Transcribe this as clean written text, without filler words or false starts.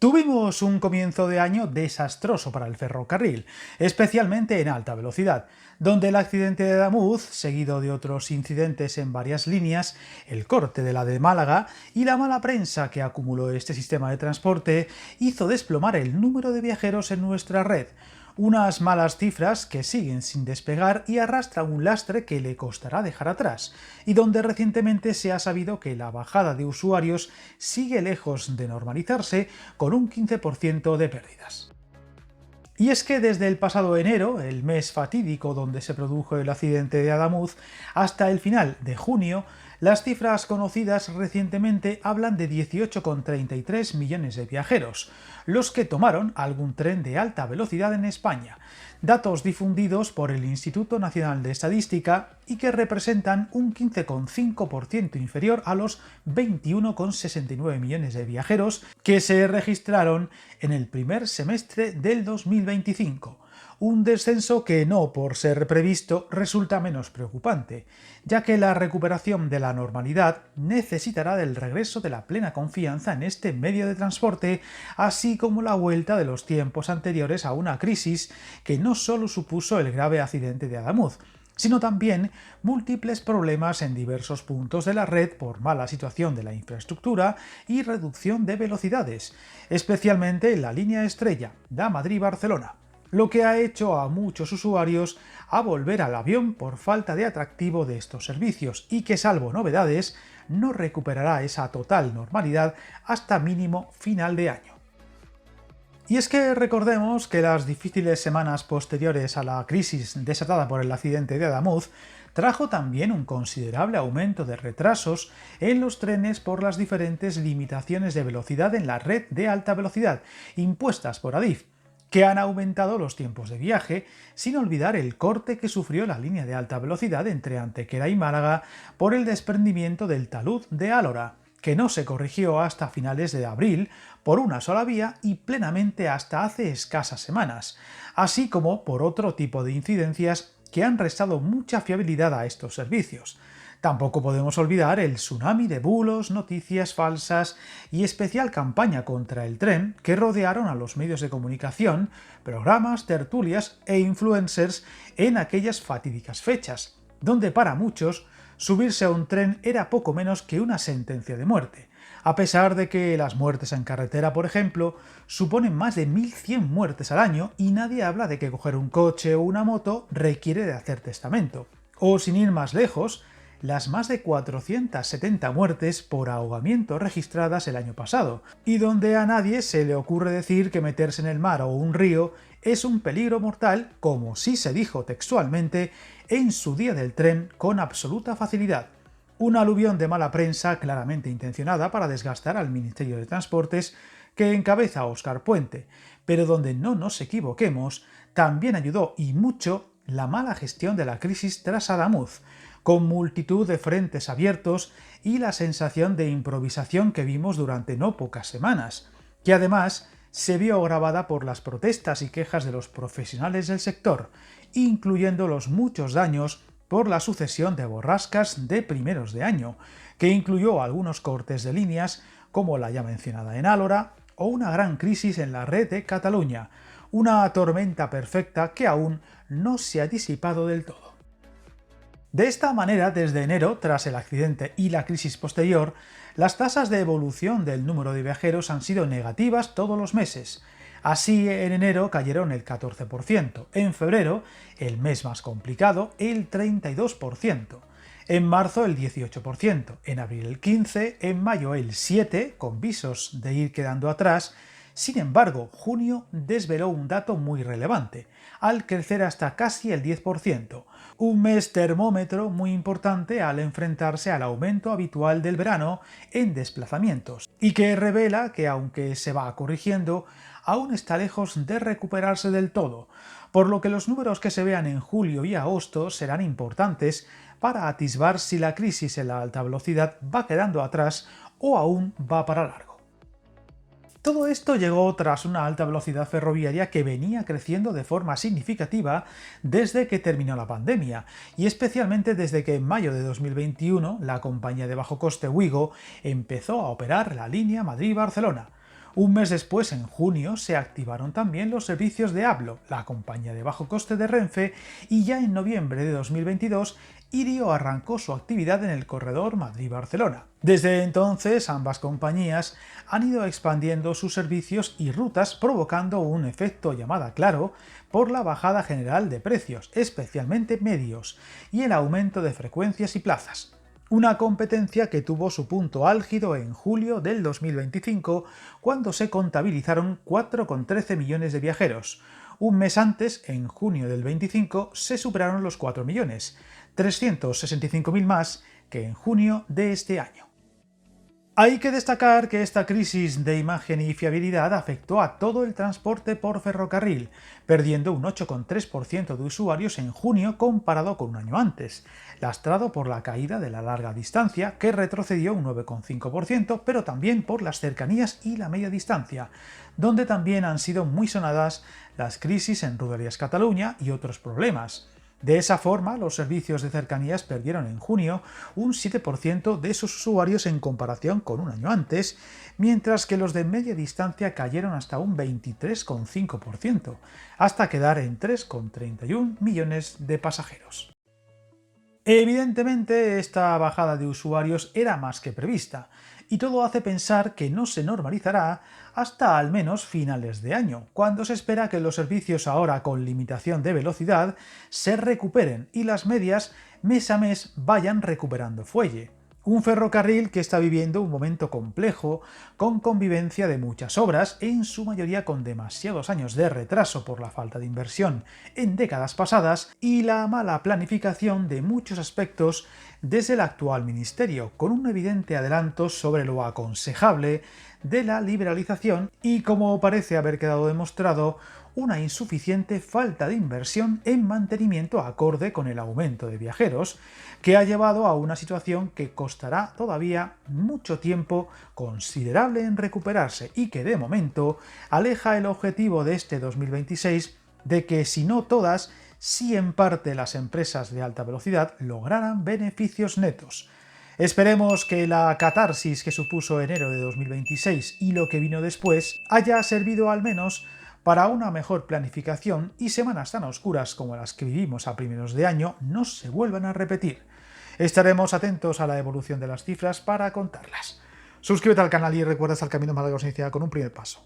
Tuvimos un comienzo de año desastroso para el ferrocarril, especialmente en alta velocidad, donde el accidente de Adamuz, seguido de otros incidentes en varias líneas, el corte de la de Málaga y la mala prensa que acumuló este sistema de transporte, hizo desplomar el número de viajeros en nuestra red. Unas malas cifras que siguen sin despegar y arrastran un lastre que le costará dejar atrás, y donde recientemente se ha sabido que la bajada de usuarios sigue lejos de normalizarse, con un 15% de pérdidas. Y es que desde el pasado enero, el mes fatídico donde se produjo el accidente de Adamuz, hasta el final de junio, las cifras conocidas recientemente hablan de 18,33 millones de viajeros, los que tomaron algún tren de alta velocidad en España, datos difundidos por el Instituto Nacional de Estadística y que representan un 15,5% inferior a los 21,69 millones de viajeros que se registraron en el primer semestre del 2025. Un descenso que no por ser previsto resulta menos preocupante, ya que la recuperación de la normalidad necesitará del regreso de la plena confianza en este medio de transporte, así como la vuelta de los tiempos anteriores a una crisis que no solo supuso el grave accidente de Adamuz, sino también múltiples problemas en diversos puntos de la red por mala situación de la infraestructura y reducción de velocidades, especialmente en la línea estrella, da Madrid-Barcelona, lo que ha hecho a muchos usuarios a volver al avión por falta de atractivo de estos servicios y que, salvo novedades, no recuperará esa total normalidad hasta mínimo final de año. Y es que recordemos que las difíciles semanas posteriores a la crisis desatada por el accidente de Adamuz trajo también un considerable aumento de retrasos en los trenes por las diferentes limitaciones de velocidad en la red de alta velocidad impuestas por Adif, que han aumentado los tiempos de viaje, sin olvidar el corte que sufrió la línea de alta velocidad entre Antequera y Málaga por el desprendimiento del talud de Álora, que no se corrigió hasta finales de abril por una sola vía y plenamente hasta hace escasas semanas, así como por otro tipo de incidencias que han restado mucha fiabilidad a estos servicios. Tampoco podemos olvidar el tsunami de bulos, noticias falsas y especial campaña contra el tren que rodearon a los medios de comunicación, programas, tertulias e influencers en aquellas fatídicas fechas, donde para muchos subirse a un tren era poco menos que una sentencia de muerte, a pesar de que las muertes en carretera, por ejemplo, suponen más de 1.100 muertes al año y nadie habla de que coger un coche o una moto requiere de hacer testamento. O sin ir más lejos, las más de 470 muertes por ahogamiento registradas el año pasado, y donde a nadie se le ocurre decir que meterse en el mar o un río es un peligro mortal, como sí se dijo textualmente en su día del tren con absoluta facilidad. Un aluvión de mala prensa claramente intencionada para desgastar al Ministerio de Transportes que encabeza Óscar Puente, pero donde no nos equivoquemos, también ayudó y mucho la mala gestión de la crisis tras Adamuz, con multitud de frentes abiertos y la sensación de improvisación que vimos durante no pocas semanas, que además se vio agravada por las protestas y quejas de los profesionales del sector, incluyendo los muchos daños por la sucesión de borrascas de primeros de año, que incluyó algunos cortes de líneas, como la ya mencionada en Álora, o una gran crisis en la red de Cataluña, una tormenta perfecta que aún no se ha disipado del todo. De esta manera, desde enero, tras el accidente y la crisis posterior, las tasas de evolución del número de viajeros han sido negativas todos los meses. Así, en enero cayeron el 14%, en febrero, el mes más complicado, el 32%, en marzo el 18%, en abril el 15%, en mayo el 7%, con visos de ir quedando atrás. Sin embargo, junio desveló un dato muy relevante, al crecer hasta casi el 10%, un mes termómetro muy importante al enfrentarse al aumento habitual del verano en desplazamientos, y que revela que aunque se va corrigiendo, aún está lejos de recuperarse del todo, por lo que los números que se vean en julio y agosto serán importantes para atisbar si la crisis en la alta velocidad va quedando atrás o aún va para largo. Todo esto llegó tras una alta velocidad ferroviaria que venía creciendo de forma significativa desde que terminó la pandemia, y especialmente desde que en mayo de 2021 la compañía de bajo coste Ouigo empezó a operar la línea Madrid-Barcelona, Un mes después, en junio, se activaron también los servicios de Ablo, la compañía de bajo coste de Renfe, y ya en noviembre de 2022, Irio arrancó su actividad en el corredor Madrid-Barcelona. Desde entonces, ambas compañías han ido expandiendo sus servicios y rutas, provocando un efecto llamada claro por la bajada general de precios, especialmente medios, y el aumento de frecuencias y plazas. Una competencia que tuvo su punto álgido en julio del 2025, cuando se contabilizaron 4,13 millones de viajeros. Un mes antes, en junio del 25, se superaron los 4 millones, 365.000 más que en junio de este año. Hay que destacar que esta crisis de imagen y fiabilidad afectó a todo el transporte por ferrocarril, perdiendo un 8,3% de usuarios en junio comparado con un año antes, lastrado por la caída de la larga distancia, que retrocedió un 9,5%, pero también por las cercanías y la media distancia, donde también han sido muy sonadas las crisis en Rodalies Cataluña y otros problemas. De esa forma, los servicios de cercanías perdieron en junio un 7% de sus usuarios en comparación con un año antes, mientras que los de media distancia cayeron hasta un 23,5%, hasta quedar en 3,31 millones de pasajeros. Evidentemente, esta bajada de usuarios era más que prevista, y todo hace pensar que no se normalizará hasta al menos finales de año, cuando se espera que los servicios ahora con limitación de velocidad se recuperen y las medias mes a mes vayan recuperando fuelle. Un ferrocarril que está viviendo un momento complejo, con convivencia de muchas obras, en su mayoría con demasiados años de retraso por la falta de inversión en décadas pasadas y la mala planificación de muchos aspectos desde el actual ministerio, con un evidente adelanto sobre lo aconsejable de la liberalización y, como parece haber quedado demostrado, una insuficiente falta de inversión en mantenimiento acorde con el aumento de viajeros, que ha llevado a una situación que costará todavía mucho tiempo considerable en recuperarse y que de momento aleja el objetivo de este 2026 de que, si no todas, sí en parte las empresas de alta velocidad lograran beneficios netos. Esperemos que la catarsis que supuso enero de 2026 y lo que vino después haya servido al menos para una mejor planificación y semanas tan oscuras como las que vivimos a primeros de año no se vuelvan a repetir. Estaremos atentos a la evolución de las cifras para contarlas. Suscríbete al canal y recuerda estar camino más largo se inicia con un primer paso.